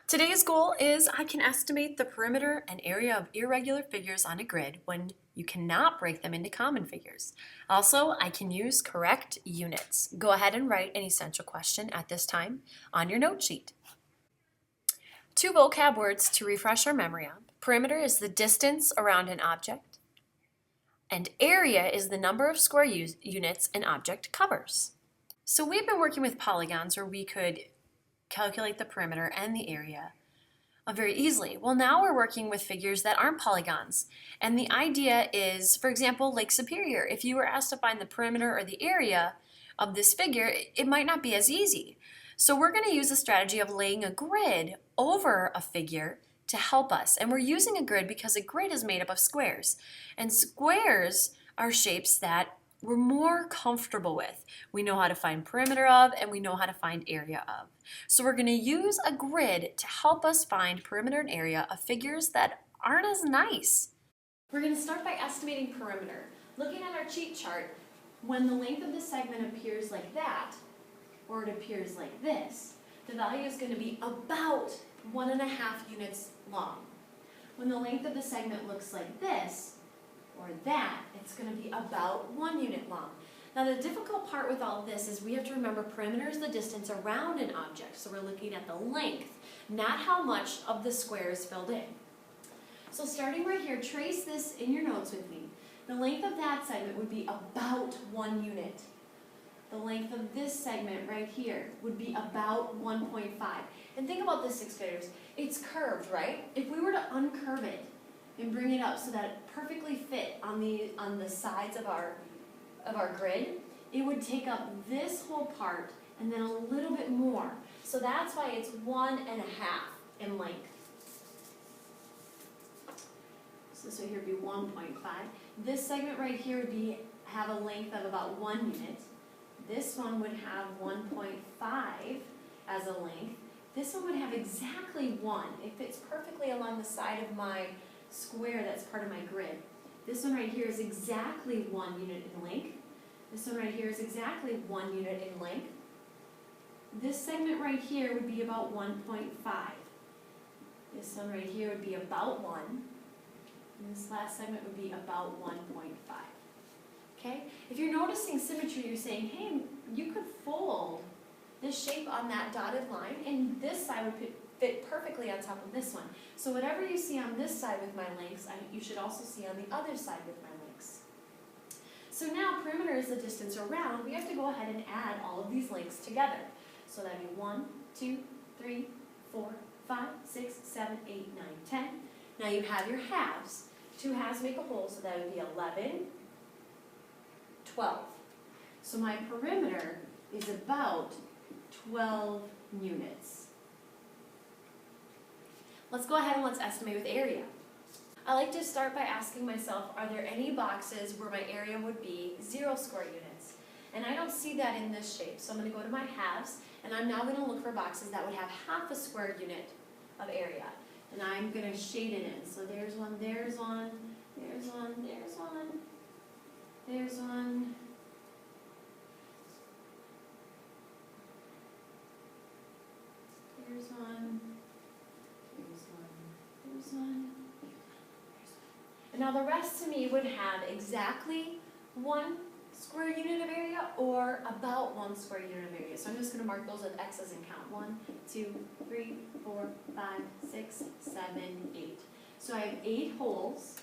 Today's goal is I can estimate the perimeter and area of irregular figures on a grid when you cannot break them into common figures. Also, I can use correct units. Go ahead and write an essential question at this time on your note sheet. 2 vocab words to refresh our memory on. Perimeter is the distance around an object, and area is the number of square units an object covers. So we've been working with polygons where we could calculate the perimeter and the area very easily. Well, now we're working with figures that aren't polygons. And the idea is, for example, Lake Superior. If you were asked to find the perimeter or the area of this figure, it might not be as easy. So we're going to use the strategy of laying a grid over a figure to help us. And we're using a grid because a grid is made up of squares. And squares are shapes that we're more comfortable with. We know how to find perimeter of, and we know how to find area of. So we're going to use a grid to help us find perimeter and area of figures that aren't as nice. We're going to start by estimating perimeter. Looking at our cheat chart, when the length of the segment appears like that, or it appears like this, the value is going to be about 1.5 units long. When the length of the segment looks like this, or that, it's going to be about 1 unit long. Now the difficult part with all of this is we have to remember perimeter is the distance around an object, so we're looking at the length, not how much of the square is filled in. So starting right here, trace this in your notes with me. The length of that segment would be about 1 unit. The length of this segment right here would be about 1.5. And think about this, 6th graders. It's curved, right? If we were to uncurve it and bring it up so that it perfectly fit on the sides of our grid, it would take up this whole part and then a little bit more. So that's why it's 1.5 in length. So this right here would be 1.5. This segment right here would have a length of about 1 unit. This one would have 1.5 as a length. This one would have exactly 1. It fits perfectly along the side of my square that's part of my grid. This one right here is exactly 1 unit in length. This one right here is exactly 1 unit in length. This segment right here would be about 1.5. This one right here would be about 1. And this last segment would be about 1.5. Okay? If you're noticing symmetry, you're saying, hey, you could fold this shape on that dotted line, and this side would fit perfectly on top of this one. So whatever you see on this side with my lengths, you should also see on the other side with my lengths. So now perimeter is the distance around. We have to go ahead and add all of these lengths together. So that'd be 1, 2, 3, 4, 5, 6, 7, 8, 9, 10. Now you have your halves. 2 halves make a whole, so that would be 11, 12. So my perimeter is about 12 units. Let's go ahead and let's estimate with area. I like to start by asking myself, are there any boxes where my area would be 0 square units? And I don't see that in this shape, so I'm going to go to my halves, and I'm now going to look for boxes that would have half a square unit of area. And I'm going to shade it in. So there's one, there's one, there's one, there's one, there's one. There's one, there's one, there's one, there's one. And now the rest to me would have exactly 1 square unit of area or about 1 square unit of area. So I'm just going to mark those with X's and count. 1, 2, 3, 4, 5, 6, 7, 8. So I have 8 holes.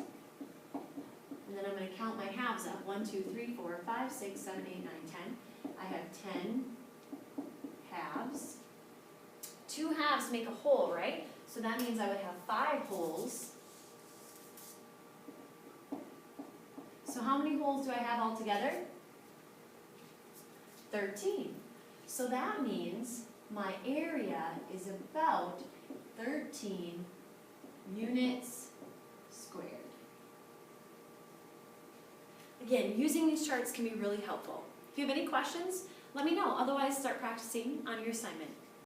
And then I'm going to count my halves up. 1, 2, 3, 4, 5, 6, 7, 8, 9, 10. I have 10 halves. 2 halves make a whole, right? So that means I would have 5 holes. So how many holes do I have altogether? 13. So that means my area is about 13 units squared. Again, using these charts can be really helpful. If you have any questions, let me know. Otherwise, start practicing on your assignment.